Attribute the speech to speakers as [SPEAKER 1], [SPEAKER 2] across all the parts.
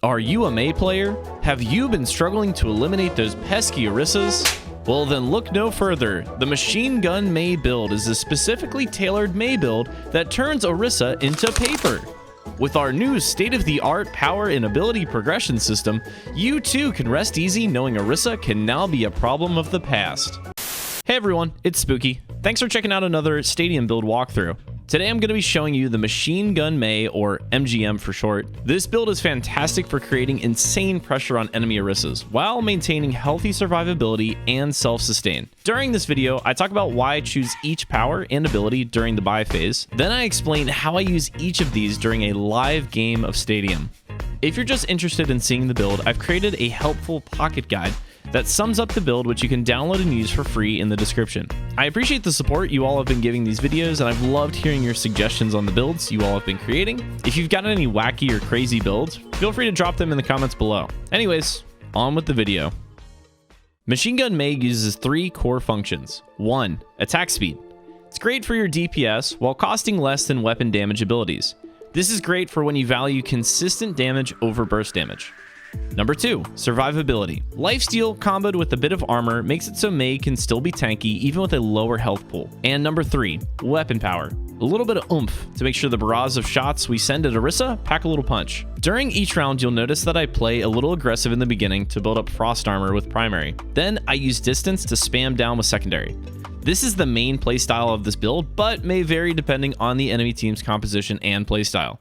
[SPEAKER 1] Are you a Mei player? Have you been struggling to eliminate those pesky Orisas? Well then look no further. The Machine Gun Mei build is a specifically tailored Mei build that turns Orisa into paper. With our new state-of-the-art power and ability progression system, you too can rest easy knowing Orisa can now be a problem of the past. Hey everyone, it's Spooky. Thanks for checking out another Stadium build walkthrough. Today I'm going to be showing you the Machine Gun Mei, or MGM for short. This build is fantastic for creating insane pressure on enemy Orisas, while maintaining healthy survivability and self-sustain. During this video, I talk about why I choose each power and ability during the buy phase. Then I explain how I use each of these during a live game of Stadium. If you're just interested in seeing the build, I've created a helpful pocket guide that sums up the build, which you can download and use for free in the description. I appreciate the support you all have been giving these videos, and I've loved hearing your suggestions on the builds you all have been creating. If you've got any wacky or crazy builds, feel free to drop them in the comments below. Anyways, on with the video. Machine Gun Mei uses 3 core functions. 1. Attack speed. It's great for your DPS while costing less than weapon damage abilities. This is great for when you value consistent damage over burst damage. Number 2, survivability. Lifesteal comboed with a bit of armor makes it so Mei can still be tanky even with a lower health pool. And number 3, weapon power. A little bit of oomph to make sure the barrage of shots we send at Orisa pack a little punch. During each round, you'll notice that I play a little aggressive in the beginning to build up frost armor with primary. Then I use distance to spam down with secondary. This is the main playstyle of this build, but may vary depending on the enemy team's composition and playstyle.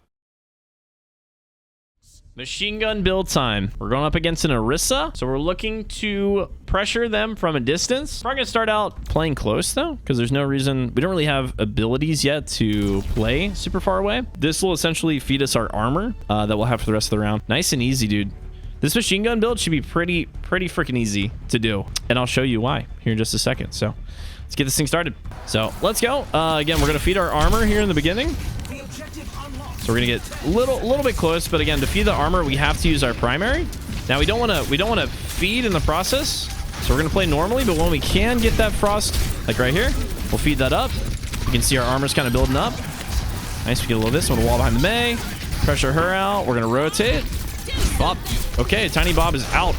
[SPEAKER 1] Machine gun build time. We're going up against an Orisa, so we're looking to pressure them from a distance. We're probably gonna start out playing close though, because there's no reason, we don't really have abilities yet to play super far away. This will essentially feed us our armor that we'll have for the rest of the round. Nice and easy, dude. This machine gun build should be pretty freaking ezy to do, and I'll show you why here in just a second. So let's get this thing started. So let's go. Again, we're gonna feed our armor here in the beginning. So we're gonna get a little bit close, but again, to feed the armor, we have to use our primary. Now we don't wanna feed in the process, so we're gonna play normally. But when we can get that frost, like right here, we'll feed that up. You can see our armor's kind of building up. Nice. We get a little of this. We'll wall behind the Mei, pressure her out. We're gonna rotate. Bob. Okay, Tiny Bob is out.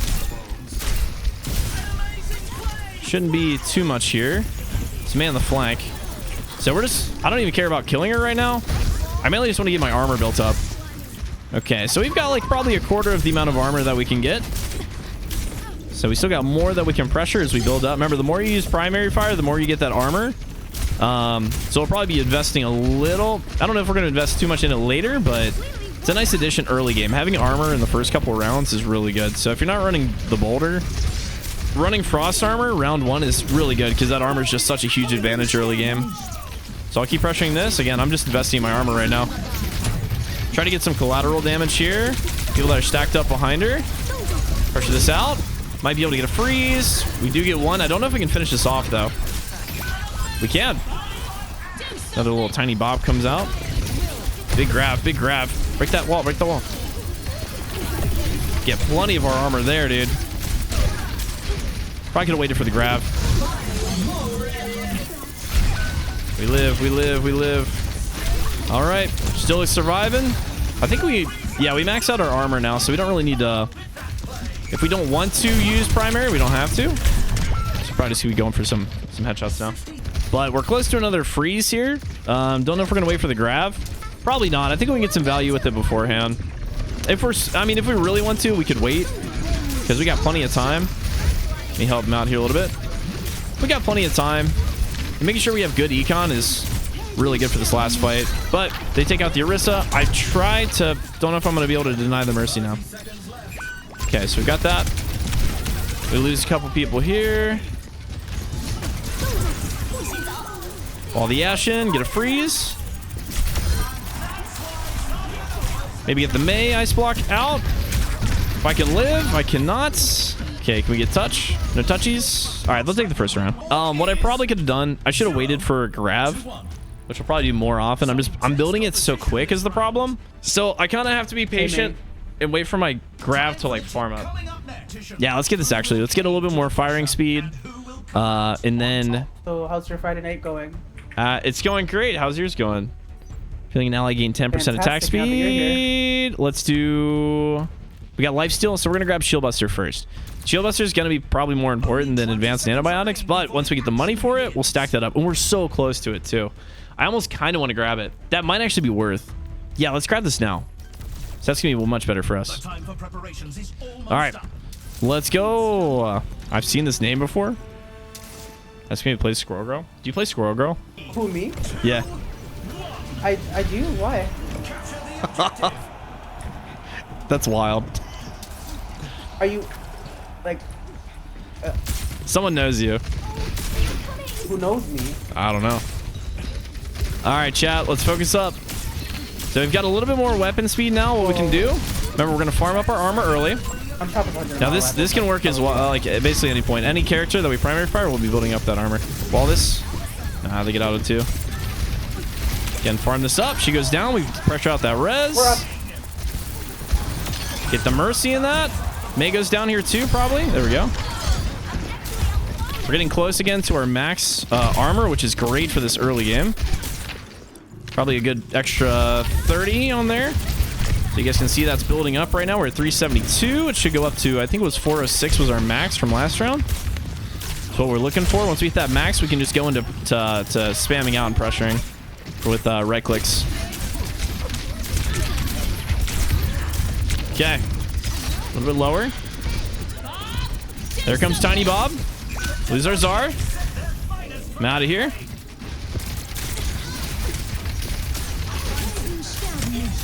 [SPEAKER 1] Shouldn't be too much here. Let's man the flank. So I don't even care about killing her right now. I mainly just want to get my armor built up. Okay, so we've got like probably a quarter of the amount of armor that we can get. So we still got more that we can pressure as we build up. Remember, the more you use primary fire, the more you get that armor. So we'll probably be investing a little. I don't know if we're going to invest too much in it later, but it's a nice addition early game. Having armor in the first couple rounds is really good. So if you're not running the boulder, running frost armor round 1 is really good because that armor is just such a huge advantage early game. So I'll keep pressuring this. Again, I'm just investing in my armor right now. Try to get some collateral damage here. People that are stacked up behind her. Pressure this out. Might be able to get a freeze. We do get one. I don't know if we can finish this off, though. We can. Another little tiny Bob comes out. Big grab, big grab. Break that wall, break the wall. Get plenty of our armor there, dude. Probably could have waited for the grab. We live, we live, we live. All right, still surviving. I think we max out our armor now, so we don't really need to. If we don't want to use primary, we don't have to. So probably just be going for some headshots now. But we're close to another freeze here. Don't know if we're gonna wait for the grab. Probably not. I think we can get some value with it beforehand. If we really want to, we could wait because we got plenty of time. Let me help him out here a little bit. We got plenty of time. And making sure we have good econ is really good for this last fight. But they take out the Orisa. I tried to... Don't know if I'm going to be able to deny the Mercy now. Okay, so we got that. We lose a couple people here. Wall the Ashen. Get a freeze. Maybe get the Mei ice block out. If I can live, I cannot. Okay, can we get touch? No touchies. All right, let's take the first round. What I probably could have done, I should have waited for a grab, which I'll probably do more often. I'm building it so quick is the problem. So I kind of have to be patient and wait for my grab to like farm up. Yeah, let's get this actually. Let's get a little bit more firing speed. And then...
[SPEAKER 2] So how's your Friday night going?
[SPEAKER 1] It's going great. How's yours going? Feeling an ally gain 10% attack speed. Let's do... We got lifesteal, so we're gonna grab shield buster first. Shield buster is gonna be probably more important than advanced antibiotics, but once we get the money for it, we'll stack that up. And we're so close to it too. I almost kind of want to grab it. That might actually be worth. Yeah, let's grab this now. So that's gonna be much better for us. All right, let's go. I've seen this name before. That's gonna play Squirrel Girl. Do you play Squirrel Girl?
[SPEAKER 2] Who, me?
[SPEAKER 1] Yeah.
[SPEAKER 2] I do? Why?
[SPEAKER 1] That's wild.
[SPEAKER 2] Are you, like...
[SPEAKER 1] Someone knows you.
[SPEAKER 2] Who knows me?
[SPEAKER 1] I don't know. All right, chat, let's focus up. So we've got a little bit more weapon speed now, what we can do. Remember, we're gonna farm up our armor early.
[SPEAKER 2] I'm top of 100
[SPEAKER 1] Now this can work as well, like basically any point. Any character that we primary fire will be building up that armor. While this, they get out of 2. Again, farm this up. She goes down. We pressure out that res.
[SPEAKER 2] We're up.
[SPEAKER 1] Get the mercy in that. Mei goes down here too, probably. There we go. We're getting close again to our max armor, which is great for this early game. Probably a good extra 30 on there. So you guys can see that's building up right now. We're at 372. It should go up to, I think it was 406 was our max from last round. That's what we're looking for. Once we hit that max, we can just go into spamming out and pressuring with right clicks. Okay. A little bit lower. There comes Tiny Bob. Lose our Czar. I'm out of here.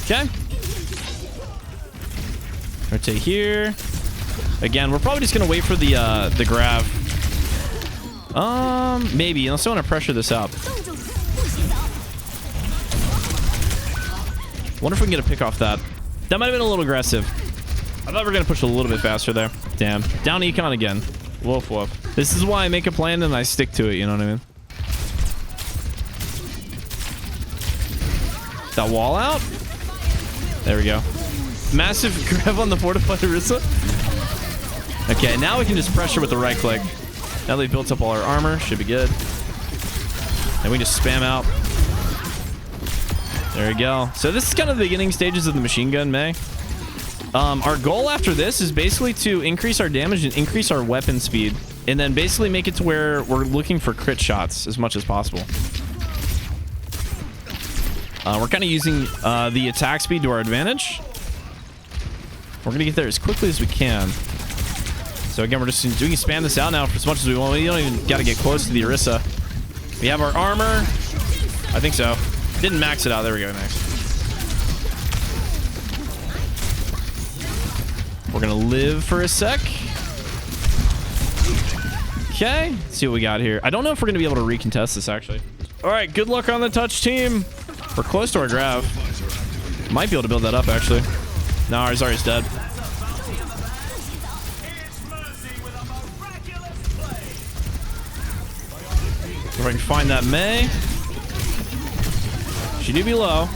[SPEAKER 1] Okay. Rotate here. Again, we're probably just gonna wait for the grab. Maybe, unless I want to pressure this up. Wonder if we can get a pick off that. That might have been a little aggressive. I thought we were gonna push a little bit faster there. Damn. Down econ again. Woof woof. This is why I make a plan and I stick to it, you know what I mean? That wall out. There we go. Massive grab on the fortified Orisa. Okay, now we can just pressure with the right click. Now they've built up all our armor. Should be good. And we just spam out. There we go. So this is kind of the beginning stages of the machine gun Mei. Our goal after this is basically to increase our damage and increase our weapon speed. And then basically make it to where we're looking for crit shots as much as possible. We're kind of using the attack speed to our advantage. We're going to get there as quickly as we can. So again, we're just doing spam this out now for as much as we want. We don't even got to get close to the Orisa. We have our armor. I think so. Didn't max it out. There we go. Nice. We're going to live for a sec. Okay. Let's see what we got here. I don't know if we're going to be able to recontest this, actually. All right. Good luck on the touch, team. We're close to our grab. Might be able to build that up, actually. No, our Zarya's dead. If I can find that Mei. She do be low.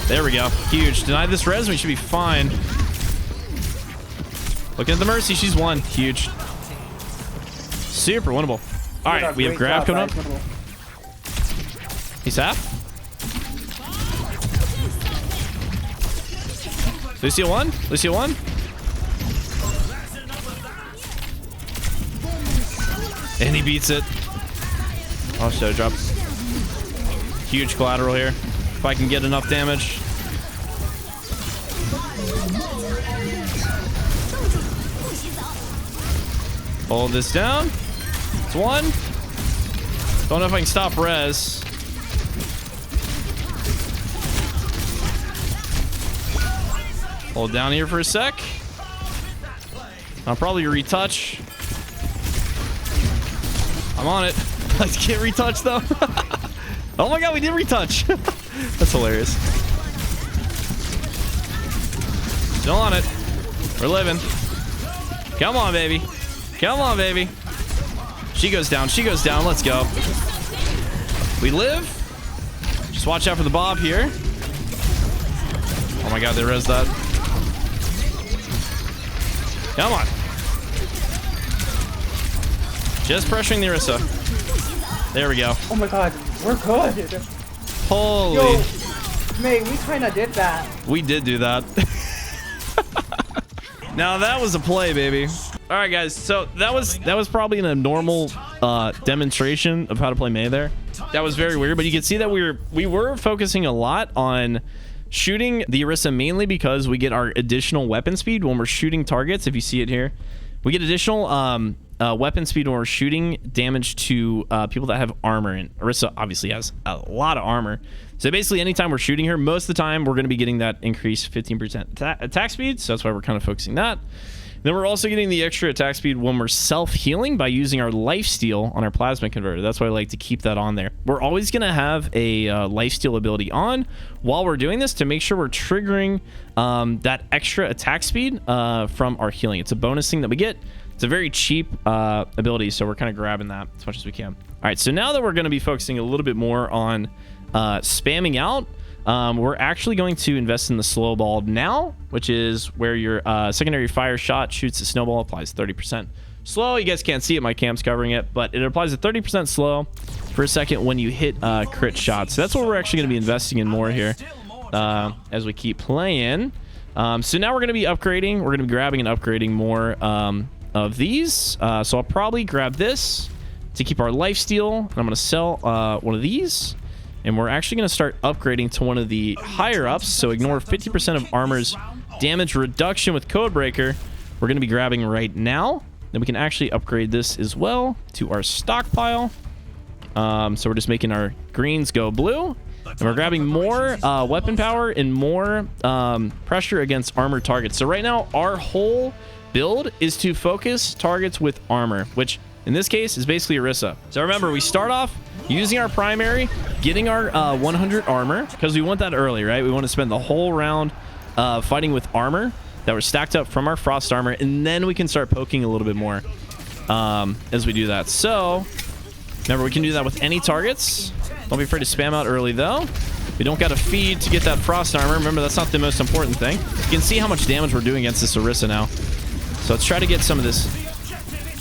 [SPEAKER 1] There we go. Huge. Deny this res, we should be fine. Looking at the Mercy, she's one. Huge. Super winnable. All right, we have grab coming up. He's half. Lucio one. Lucio one. And he beats it. Oh, shadow drop. Huge collateral here. If I can get enough damage. Hold this down. It's one. Don't know if I can stop res. Hold down here for a sec. I'll probably retouch. I'm on it. I can't retouch though. Oh my god, we did retouch. That's hilarious. Still on it. We're living. Come on, baby. Come on, baby. She goes down. She goes down. Let's go. We live. Just watch out for the Bob here. Oh my god, they res that. Come on. Just pressuring the Orisa. There we go.
[SPEAKER 2] Oh my god, we're good.
[SPEAKER 1] Holy.
[SPEAKER 2] Yo, Mei, we kind of did that.
[SPEAKER 1] We did do that. Now that was a play, baby. All right, guys. So that was probably an abnormal demonstration of how to play Mei there. That was very weird, but you can see that we were focusing a lot on shooting the Orisa mainly because we get our additional weapon speed when we're shooting targets. If you see it here, we get additional weapon speed when we're shooting damage to people that have armor. And Orisa obviously has a lot of armor. So basically, anytime we're shooting her, most of the time we're going to be getting that increased 15% attack speed. So that's why we're kind of focusing that. Then we're also getting the extra attack speed when we're self-healing by using our lifesteal on our plasma converter. That's why I like to keep that on there. We're always going to have a lifesteal ability on while we're doing this to make sure we're triggering that extra attack speed from our healing. It's a bonus thing that we get. It's a very cheap ability, so we're kind of grabbing that as much as we can. All right, so now that we're going to be focusing a little bit more on spamming out, we're actually going to invest in the slow ball now, which is where your secondary fire shot shoots a snowball, applies 30% slow. You guys can't see it, my cam's covering it, but it applies a 30% slow for a second when you hit crit shots. So that's what we're actually going to be investing in more here as we keep playing. So now we're going to be upgrading. We're going to be grabbing and upgrading more of these. So I'll probably grab this to keep our lifesteal. I'm going to sell one of these. And we're actually going to start upgrading to one of the higher ups. So ignore 50% of armor's damage reduction with Codebreaker. We're going to be grabbing right now. Then we can actually upgrade this as well to our stockpile. So we're just making our greens go blue. And we're grabbing more weapon power and more pressure against armored targets. So right now, our whole build is to focus targets with armor, which in this case is basically Orisa. So remember, we start off using our primary, getting our 100 armor, because we want that early, right? We want to spend the whole round fighting with armor that were stacked up from our frost armor, and then we can start poking a little bit more as we do that. So remember, we can do that with any targets. Don't be afraid to spam out early, though. We don't got to feed to get that frost armor. Remember, that's not the most important thing. You can see how much damage we're doing against this Orisa now. So let's try to get some of this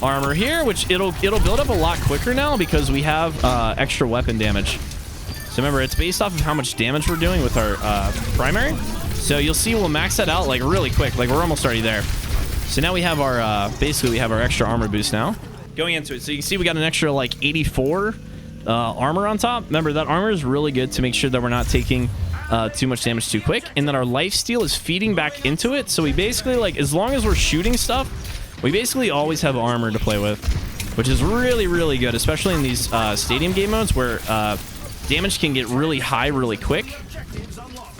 [SPEAKER 1] armor here, which it'll build up a lot quicker now because we have extra weapon damage. So remember, it's based off of how much damage we're doing with our primary. So you'll see we'll max that out like really quick. Like we're almost already there. So now we have our basically we have our extra armor boost now going into it. So you can see we got an extra like 84 armor on top. Remember, that armor is really good to make sure that we're not taking too much damage too quick, and that our lifesteal is feeding back into it. So we basically, like, as long as we're shooting stuff, we basically always have armor to play with, which is really, really good, especially in these stadium game modes where damage can get really high really quick.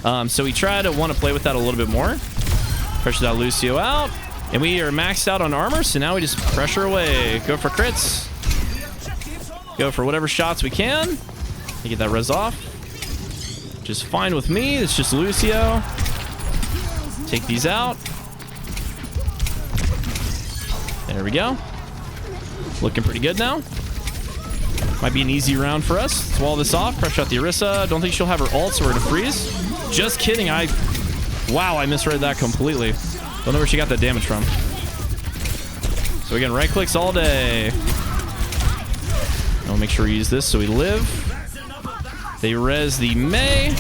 [SPEAKER 1] So we try to want to play with that a little bit more. Pressure that Lucio out, and we are maxed out on armor, so now we just pressure away. Go for crits. Go for whatever shots we can to get that res off. Just fine with me. It's just Lucio. Take these out. There we go. Looking pretty good now. Might be an easy round for us. Let's wall this off. Pressure out the Orisa. Don't think she'll have her ult, so we're gonna freeze. Just kidding. Wow, I misread that completely. Don't know where she got that damage from. So again, right clicks all day. I'll make sure we use this so we live. They res the Mei.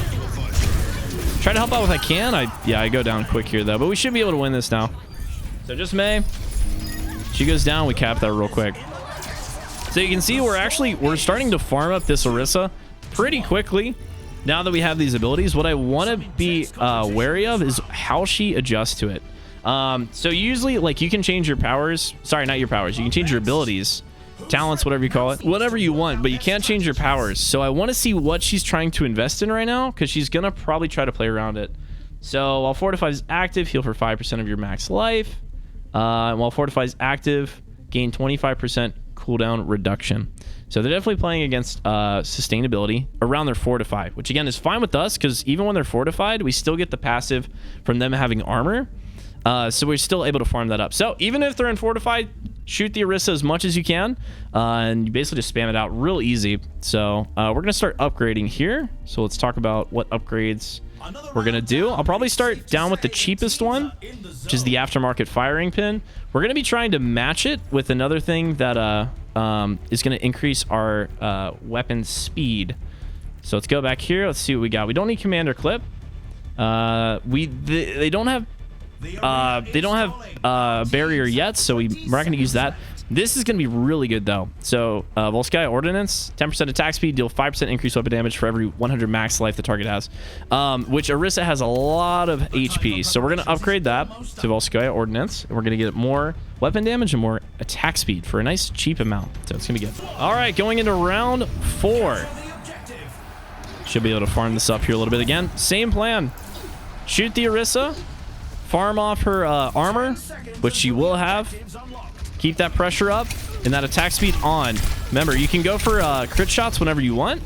[SPEAKER 1] Try to help out if I can. I go down quick here though, but we should be able to win this now. So just Mei. She goes down, we cap that real quick. So you can see we're starting to farm up this Orisa pretty quickly now that we have these abilities. What I want to be wary of is how she adjusts to it. So usually, like, you can change your powers. Sorry, not your powers. You can change your abilities, talents, whatever you call it, whatever you want, but you can't change your powers. So I want to see what she's trying to invest in right now, because she's gonna probably try to play around it. So while Fortify is active, heal for 5% of your max life. While Fortify is active, gain 25% cooldown reduction. So they're definitely playing against sustainability around their Fortify, which again is fine with us, because even when they're fortified, we still get the passive from them having armor. So we're still able to farm that up. So even if they're in fortified, shoot the Orisa as much as you can, and you basically just spam it out real easy. So we're going to start upgrading here. So let's talk about what upgrades we're going to do. I'll probably start down with the cheapest one, which is the aftermarket firing pin. We're going to be trying to match it with another thing that is going to increase our weapon speed. So let's go back here. Let's see what we got. We don't need commander clip. They don't have they don't have barrier yet, so we're not going to use that. This is going to be really good, though. So, Volskaya Ordnance, 10% attack speed, deal 5% increased weapon damage for every 100 max life the target has, which Orisa has a lot of HP. So, we're going to upgrade that to Volskaya Ordnance, and we're going to get more weapon damage and more attack speed for a nice cheap amount. So, it's going to be good. All right, going into round 4. Should be able to farm this up here a little bit again. Same plan. Shoot the Orisa, farm off her armor, which she will have. Keep that pressure up and that attack speed on. Remember, you can go for crit shots whenever you want.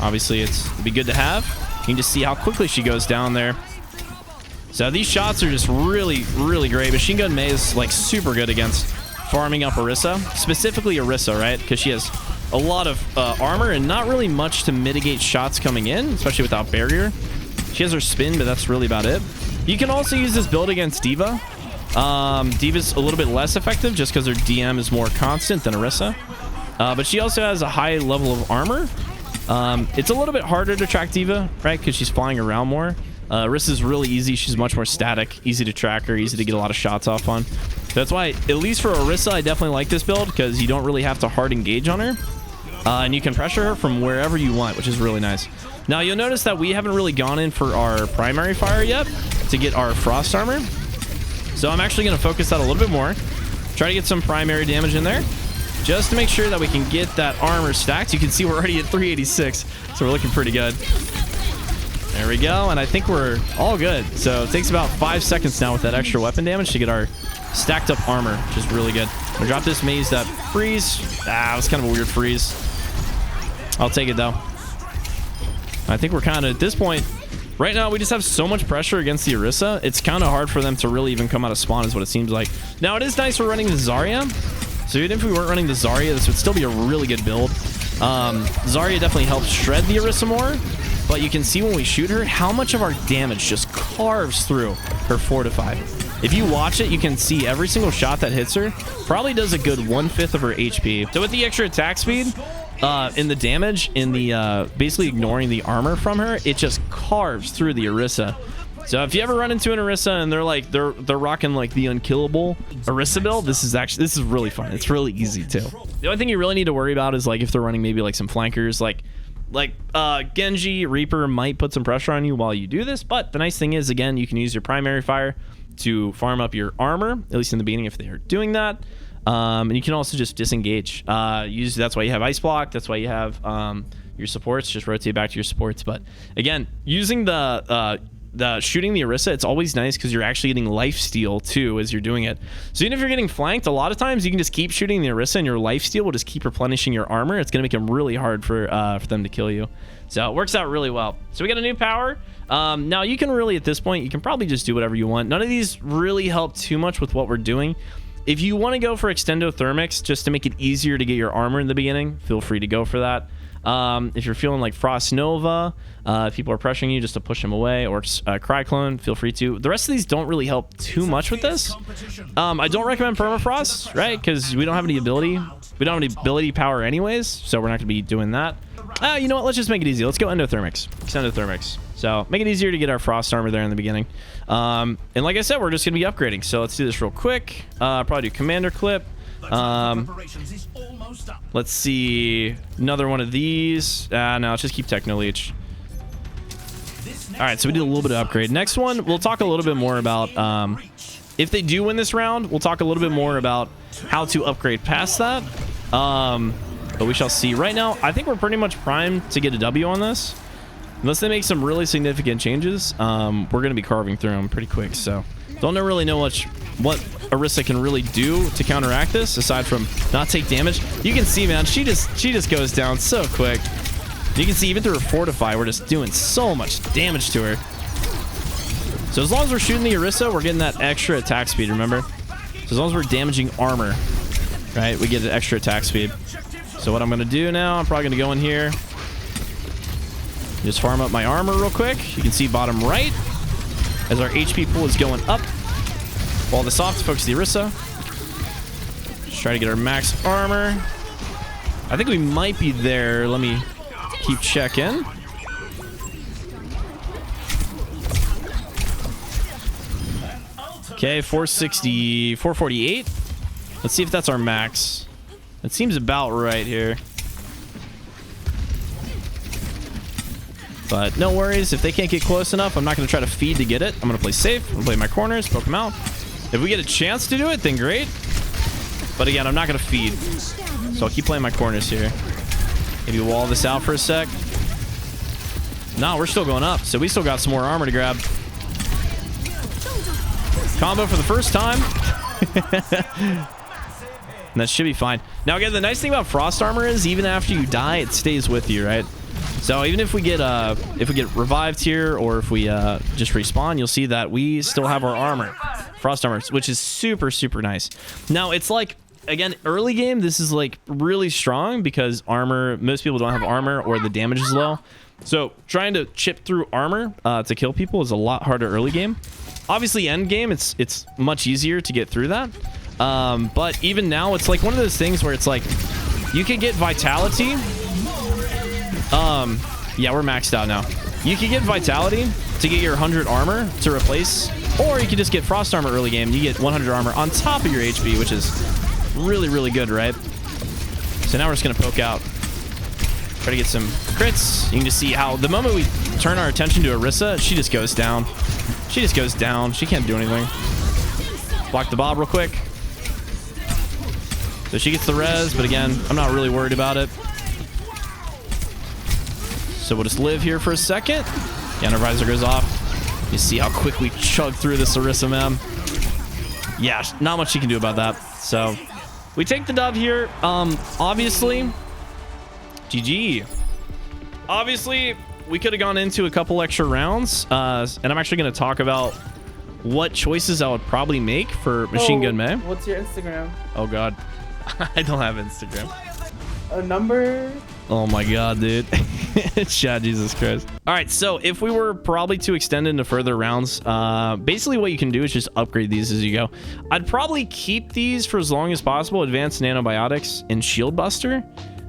[SPEAKER 1] Obviously, it'd be good to have. You can just see how quickly she goes down there. So these shots are just really, really great. Machine Gun Mei is like super good against farming up Orisa. Specifically Orisa, right? Because she has a lot of armor and not really much to mitigate shots coming in, especially without barrier. She has her spin, but that's really about it. You can also use this build against D.Va. D.Va's a little bit less effective just because her DM is more constant than Orisa. But she also has a high level of armor. It's a little bit harder to track D.Va, right? Because she's flying around more. Orisa's really easy. She's much more static, easy to track her, easy to get a lot of shots off on. So that's why, at least for Orisa, I definitely like this build because you don't really have to hard engage on her. And you can pressure her from wherever you want, which is really nice. Now, you'll notice that we haven't really gone in for our primary fire yet to get our frost armor. So I'm actually going to focus that a little bit more. Try to get some primary damage in there. Just to make sure that we can get that armor stacked. You can see we're already at 386. So we're looking pretty good. There we go. And I think we're all good. So it takes about 5 seconds now with that extra weapon damage to get our stacked up armor, which is really good. I'm going to drop this maze that freeze. Ah, it was kind of a weird freeze. I'll take it, though. I think we're kind of, at this point, right now, we just have so much pressure against the Orisa. It's kind of hard for them to really even come out of spawn is what it seems like. Now, it is nice we're running the Zarya. So even if we weren't running the Zarya, this would still be a really good build. Zarya definitely helps shred the Orisa more. But you can see when we shoot her, how much of our damage just carves through her Fortify. If you watch it, you can see every single shot that hits her probably does a good 1/5 of her HP. So with the extra attack speed, in the damage, in the basically ignoring the armor from her, it just carves through the Orisa. So if you ever run into an Orisa and they're rocking like the unkillable Orisa build, this is really fun. It's really easy too. The only thing you really need to worry about is like if they're running maybe like some flankers, like Genji, Reaper might put some pressure on you while you do this. But the nice thing is, again, you can use your primary fire to farm up your armor, at least in the beginning if they are doing that. And you can also just disengage. That's why you have ice block. That's why you have your supports. Just rotate back to your supports. But again, using the shooting the Orisa, it's always nice because you're actually getting life steal too as you're doing it. So even if you're getting flanked, a lot of times you can just keep shooting the Orisa and your life steal will just keep replenishing your armor. It's going to make it really hard for them to kill you. So it works out really well. So we got a new power. Now you can really, at this point, you can probably just do whatever you want. None of these really help too much with what we're doing. If you want to go for extendothermics just to make it easier to get your armor in the beginning, feel free to go for that. If you're feeling like Frost Nova, if people are pressuring you just to push them away, or Cryclone, feel free to. The rest of these don't really help too much with this. I don't recommend Permafrost, right? Because we don't have any ability. We don't have any ability power anyways, so we're not going to be doing that. You know what? Let's just make it easy. Let's go Endothermics. Extendothermics. So make it easier to get our Frost armor there in the beginning. And like I said, we're just going to be upgrading. So let's do this real quick. Probably do Commander Clip. Let's see. Another one of these. No, let's just keep Techno Leech. All right, so we did a little bit of upgrade. Next one, we'll talk a little bit more about... if they do win this round, we'll talk a little bit more about how to upgrade past that. But we shall see. Right now, I think we're pretty much primed to get a W on this. Unless they make some really significant changes, we're going to be carving through them pretty quick. So don't really know what Orisa can really do to counteract this, aside from not take damage. You can see, man, she just goes down so quick. You can see even through her Fortify, we're just doing so much damage to her. So as long as we're shooting the Orisa, we're getting that extra attack speed, remember? So as long as we're damaging armor, right, we get an extra attack speed. So what I'm going to do now, I'm probably going to go in here. Just farm up my armor real quick. You can see bottom right as our HP pool is going up. While the soft focus the Orisa. Just try to get our max armor. I think we might be there. Let me keep checking. Okay, 460, 448. Let's see if that's our max. It seems about right here. But no worries. If they can't get close enough, I'm not going to try to feed to get it. I'm going to play safe. I'm going to play my corners, poke them out. If we get a chance to do it, then great. But again, I'm not going to feed. So I'll keep playing my corners here. Maybe wall this out for a sec. No, we're still going up. So we still got some more armor to grab. Combo for the first time. And that should be fine. Now, again, the nice thing about frost armor is even after you die, it stays with you, right? So even if we get revived here, or if we just respawn, you'll see that we still have our armor, frost armor, which is super, super nice. Now, it's like, again, early game, this is like really strong because armor, most people don't have armor or the damage is low. So trying to chip through armor to kill people is a lot harder early game. Obviously, end game, it's much easier to get through that. But even now, it's like one of those things where it's like you can get vitality. Yeah, we're maxed out now. You can get vitality to get your 100 armor to replace, or you can just get frost armor early game. You get 100 armor on top of your HP, which is really, really good, right? So now we're just gonna poke out, try to get some crits. You can just see how the moment we turn our attention to Orisa, she just goes down. She just goes down. She can't do anything. Block the bob real quick. So she gets the res, but again, I'm not really worried about it. So we'll just live here for a second. The Enter Visor goes off. You see how quick we chug through this Orisa, man. Yeah, not much you can do about that. So we take the dub here. Obviously, GG. Obviously, we could have gone into a couple extra rounds. And I'm actually going to talk about what choices I would probably make for Machine Gun Mei.
[SPEAKER 2] What's your Instagram?
[SPEAKER 1] Oh, God. I don't have Instagram.
[SPEAKER 2] A number?
[SPEAKER 1] Oh my god, dude. Chat, Jesus Christ. All right, so if we were probably to extend into further rounds, basically what you can do is just upgrade these as you go. I'd probably keep these for as long as possible. Advanced Nanobiotics and Shield Buster.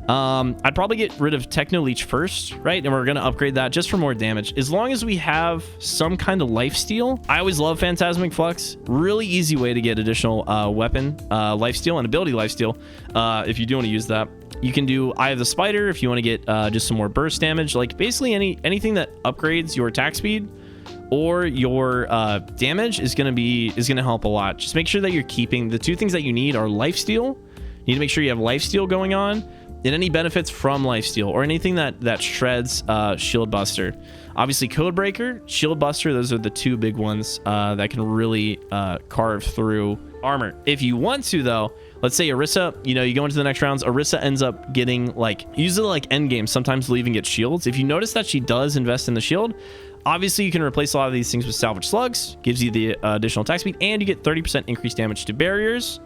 [SPEAKER 1] I'd probably get rid of Techno Leech first, right? And we're going to upgrade that just for more damage. As long as we have some kind of lifesteal. I always love Phantasmic Flux. Really easy way to get additional weapon lifesteal and ability lifesteal if you do want to use that. You can do Eye of the Spider if you want to get just some more burst damage. Like basically anything that upgrades your attack speed or your damage is going to help a lot. Just make sure that you're keeping the two things that you need are lifesteal. You need to make sure you have lifesteal going on, and any benefits from lifesteal or anything that shreds Shield Buster. Obviously, Codebreaker, Shield Buster, those are the two big ones that can really carve through armor. If you want to, though, let's say Orisa, you go into the next rounds, Orisa ends up getting, like, usually like end game, sometimes they'll even get shields. If you notice that she does invest in the shield, obviously you can replace a lot of these things with Salvage Slugs, gives you the additional attack speed, and you get 30% increased damage to barriers,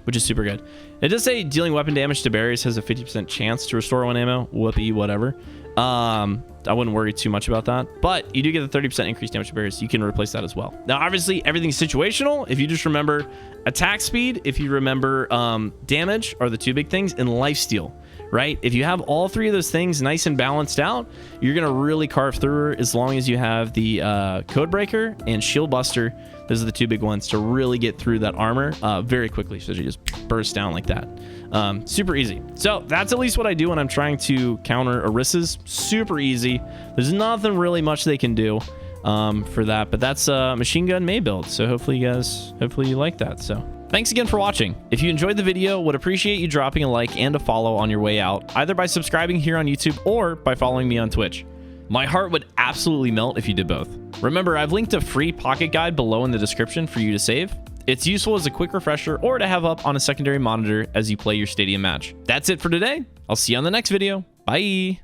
[SPEAKER 1] which is super good. It does say dealing weapon damage to barriers has a 50% chance to restore one ammo. Whoopee, whatever. I wouldn't worry too much about that, but you do get the 30% increased damage to barriers. You can replace that as well. Now, obviously, everything's situational. If you just remember attack speed, if you remember damage are the two big things, and lifesteal, right? If you have all three of those things nice and balanced out, you're going to really carve through her as long as you have the Codebreaker and Shield Buster. Those are the two big ones to really get through that armor very quickly. So you just burst down like that. Super easy. So that's at least what I do when I'm trying to counter Orisa's. Super easy. There's nothing really much they can do for that. But that's Machine Gun Mei build. So hopefully you like that. So thanks again for watching. If you enjoyed the video, would appreciate you dropping a like and a follow on your way out, either by subscribing here on YouTube or by following me on Twitch. My heart would absolutely melt if you did both. Remember, I've linked a free pocket guide below in the description for you to save. It's useful as a quick refresher or to have up on a secondary monitor as you play your Stadium match. That's it for today. I'll see you on the next video. Bye.